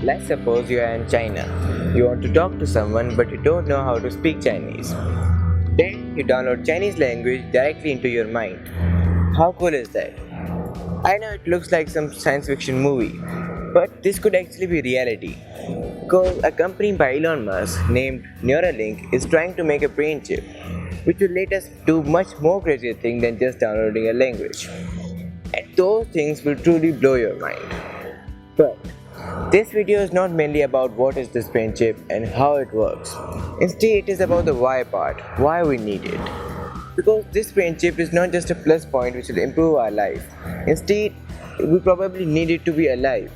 Let's suppose you are in China. You want to talk to someone but you don't know how to speak Chinese. Then you download Chinese language directly into your mind. How cool is that? I know it looks like some science fiction movie, but this could actually be reality. Because a company by Elon Musk named Neuralink is trying to make a brain chip, which will let us do much more crazy things than just downloading a language. And those things will truly blow your mind. But this video is not mainly about what is this brain chip and how it works. Instead, it is about the why part, why we need it. Because this brain chip is not just a plus point which will improve our life. Instead, we probably need it to be alive.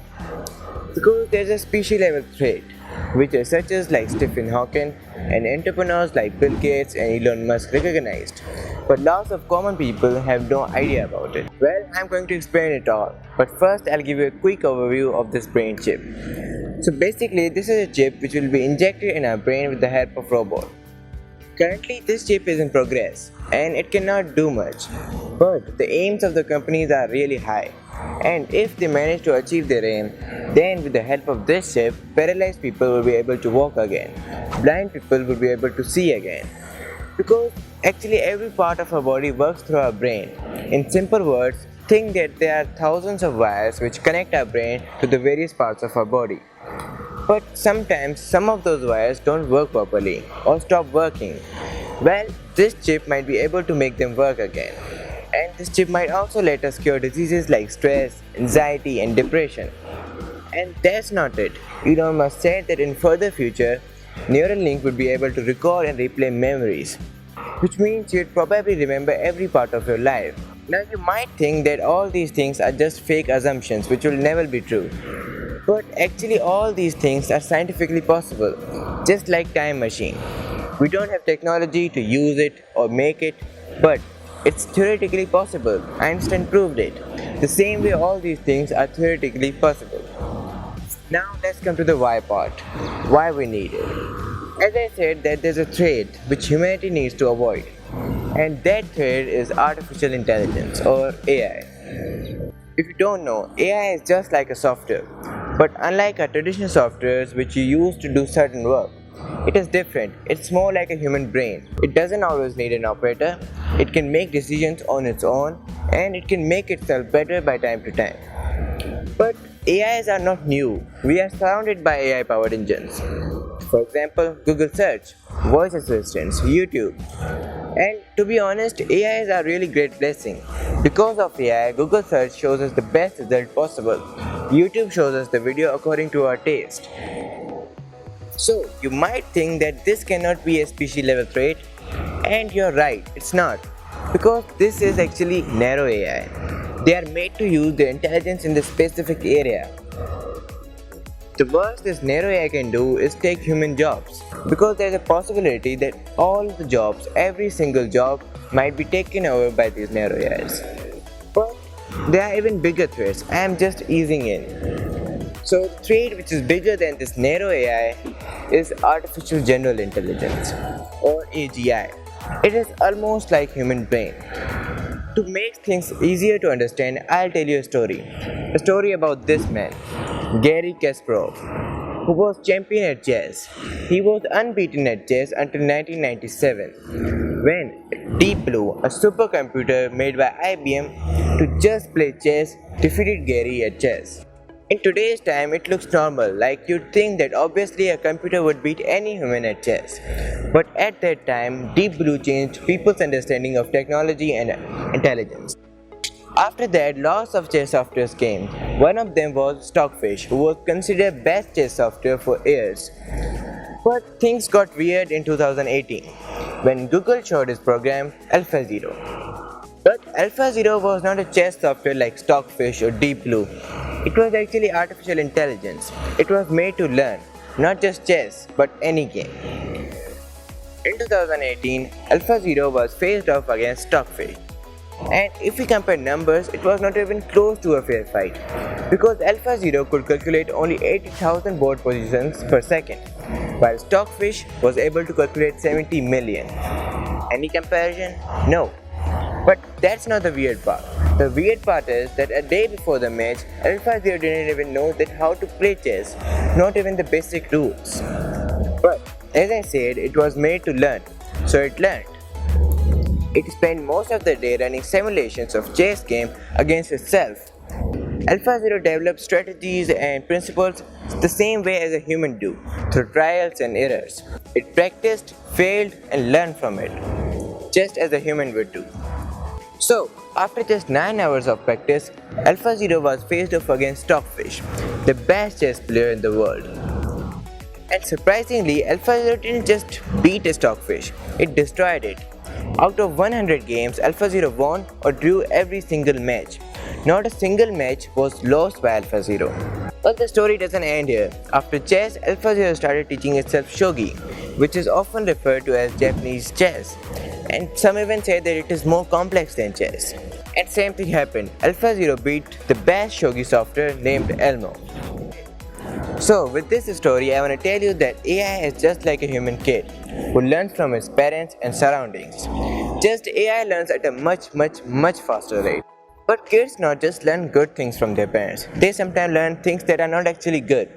Because there is a species level threat, which researchers like Stephen Hawking and entrepreneurs like Bill Gates and Elon Musk recognized, but lots of common people have no idea about it. Well, I'm going to explain it all, but first I'll give you a quick overview of this brain chip. So basically, this is a chip which will be injected in our brain with the help of robot. Currently, this chip is in progress and it cannot do much, but the aims of the companies are really high. And if they manage to achieve their aim, then with the help of this chip, paralyzed people will be able to walk again, blind people will be able to see again. Because actually every part of our body works through our brain. In simple words, think that there are thousands of wires which connect our brain to the various parts of our body. But sometimes some of those wires don't work properly or stop working. Well, this chip might be able to make them work again. And this chip might also let us cure diseases like stress, anxiety and depression. And that's not it. Elon Musk said that in further future, Neuralink would be able to record and replay memories, which means you'd probably remember every part of your life. Now you might think that all these things are just fake assumptions which will never be true. But actually all these things are scientifically possible, just like time machine. We don't have technology to use it or make it, but it's theoretically possible. Einstein proved it. The same way all these things are theoretically possible. Now let's come to the why part. Why we need it. As I said that there's a threat which humanity needs to avoid. And that threat is artificial intelligence or AI. If you don't know, AI is just like a software. But unlike our traditional softwares which you use to do certain work, it is different. It's more like a human brain. It doesn't always need an operator. It can make decisions on its own and it can make itself better by time to time. But AIs are not new. We are surrounded by AI powered engines. For example, Google Search, voice assistants, YouTube. And to be honest, AIs are really great blessing. Because of AI, Google Search shows us the best result possible. YouTube shows us the video according to our taste. So, you might think that this cannot be a species level threat, and you're right, it's not. Because this is actually narrow AI. They are made to use their intelligence in the specific area. The worst this narrow AI can do is take human jobs, because there is a possibility that all the jobs, every single job, might be taken over by these narrow AIs. But there are even bigger threats. I am just easing in. So the threat which is bigger than this narrow AI is artificial general intelligence or AGI. It is almost like human brain. To make things easier to understand, I'll tell you a story. A story about this man, Garry Kasparov, who was champion at chess. He was unbeaten at chess until 1997, when Deep Blue, a supercomputer made by IBM to just play chess, defeated Garry at chess. In today's time, it looks normal, like you'd think that obviously a computer would beat any human at chess. But at that time, Deep Blue changed people's understanding of technology and intelligence. After that, lots of chess softwares came. One of them was Stockfish, who was considered best chess software for years. But things got weird in 2018, when Google showed its program AlphaZero. But AlphaZero was not a chess software like Stockfish or Deep Blue. It was actually artificial intelligence. It was made to learn, not just chess, but any game. In 2018, AlphaZero was faced off against Stockfish. And if we compare numbers, it was not even close to a fair fight, because AlphaZero could calculate only 80,000 board positions per second, while Stockfish was able to calculate 70 million. Any comparison? No. But that's not the weird part. The weird part is that a day before the match, AlphaZero didn't even know that how to play chess, not even the basic rules. But as I said, it was made to learn, so it learned. It spent most of the day running simulations of chess game against itself. AlphaZero developed strategies and principles the same way as a human do, through trials and errors. It practiced, failed, and learned from it, just as a human would do. So, after just 9 hours of practice, AlphaZero was faced off against Stockfish, the best chess player in the world. And surprisingly, AlphaZero didn't just beat a Stockfish, it destroyed it. Out of 100 games, AlphaZero won or drew every single match. Not a single match was lost by AlphaZero. But the story doesn't end here. After chess, AlphaZero started teaching itself shogi, which is often referred to as Japanese chess. And some even say that it is more complex than chess. And same thing happened. AlphaZero beat the best shogi software named Elmo. So with this story, I want to tell you that AI is just like a human kid who learns from his parents and surroundings. Just AI learns at a much faster rate. But kids not just learn good things from their parents. They sometimes learn things that are not actually good,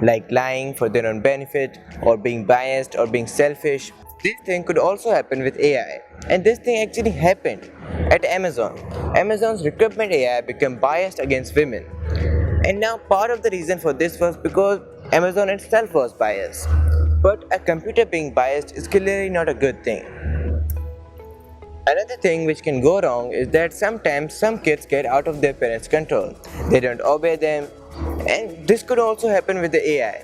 like lying for their own benefit, or being biased, or being selfish. This thing could also happen with AI. And this thing actually happened at Amazon. Amazon's recruitment AI became biased against women. And now part of the reason for this was because Amazon itself was biased. But a computer being biased is clearly not a good thing. Another thing which can go wrong is that sometimes some kids get out of their parents' control. They don't obey them, and this could also happen with the AI.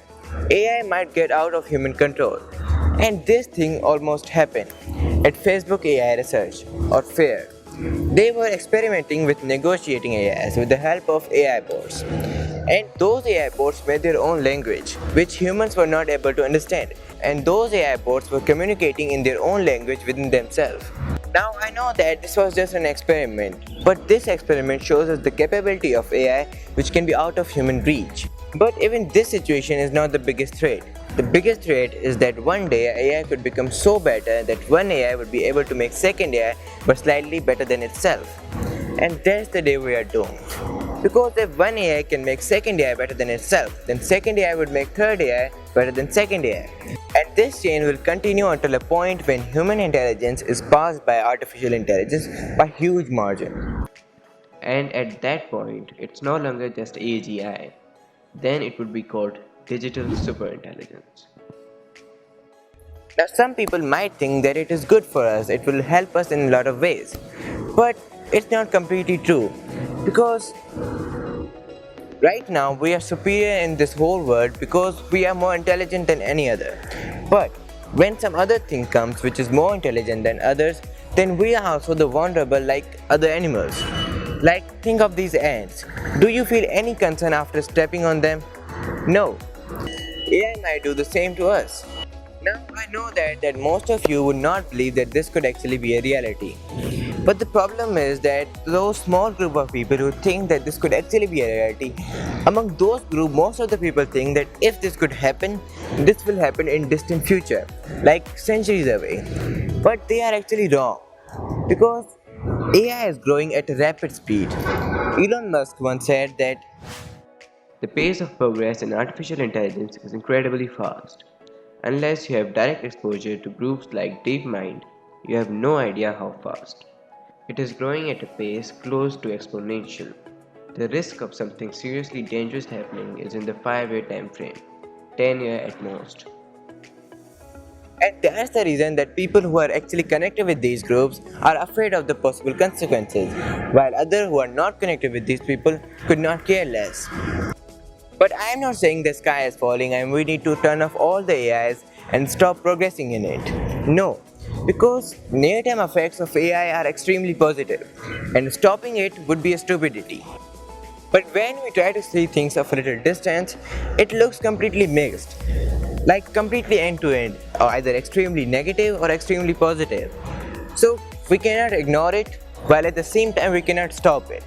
AI might get out of human control. And this thing almost happened at Facebook AI Research, or FAIR. They were experimenting with negotiating AIs with the help of AI bots. And those AI bots made their own language, which humans were not able to understand. And those AI bots were communicating in their own language within themselves. Now I know that this was just an experiment, but this experiment shows us the capability of AI which can be out of human reach. But even this situation is not the biggest threat. The biggest threat is that one day AI could become so better that one AI would be able to make second AI but slightly better than itself. And that's the day we are doomed. Because if one AI can make second AI better than itself, then second AI would make third AI better than second AI. And this chain will continue until a point when human intelligence is passed by artificial intelligence by huge margin. And at that point, it's no longer just AGI. Then it would be called digital superintelligence. Now some people might think that it is good for us, it will help us in a lot of ways. But it's not completely true. Because right now we are superior in this whole world because we are more intelligent than any other. But when some other thing comes which is more intelligent than others, then we are also the vulnerable like other animals. Like think of these ants. Do you feel any concern after stepping on them? No. AI might do the same to us. Now I know that most of you would not believe that this could actually be a reality. But the problem is that those small group of people who think that this could actually be a reality, among those group most of the people think that if this could happen, this will happen in distant future, like centuries away. But they are actually wrong. Because AI is growing at a rapid speed. Elon Musk once said that The pace of progress in artificial intelligence is incredibly fast. Unless you have direct exposure to groups like DeepMind, you have no idea how fast. It is growing at a pace close to exponential. The risk of something seriously dangerous happening is in the 5-year time frame, 10 years at most. And that's the reason that people who are actually connected with these groups are afraid of the possible consequences, while others who are not connected with these people could not care less. But I am not saying the sky is falling and we need to turn off all the AIs and stop progressing in it. No, because near-term effects of AI are extremely positive, and stopping it would be a stupidity. But when we try to see things of a little distance, it looks completely mixed. Like completely end to end, or either extremely negative or extremely positive. So we cannot ignore it, while at the same time we cannot stop it.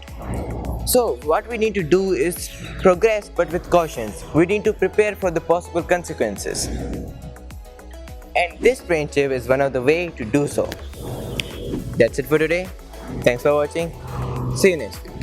So what we need to do is progress but with cautions. We need to prepare for the possible consequences. And this friendship is one of the way to do so. That's it for today. Thanks for watching. See you next.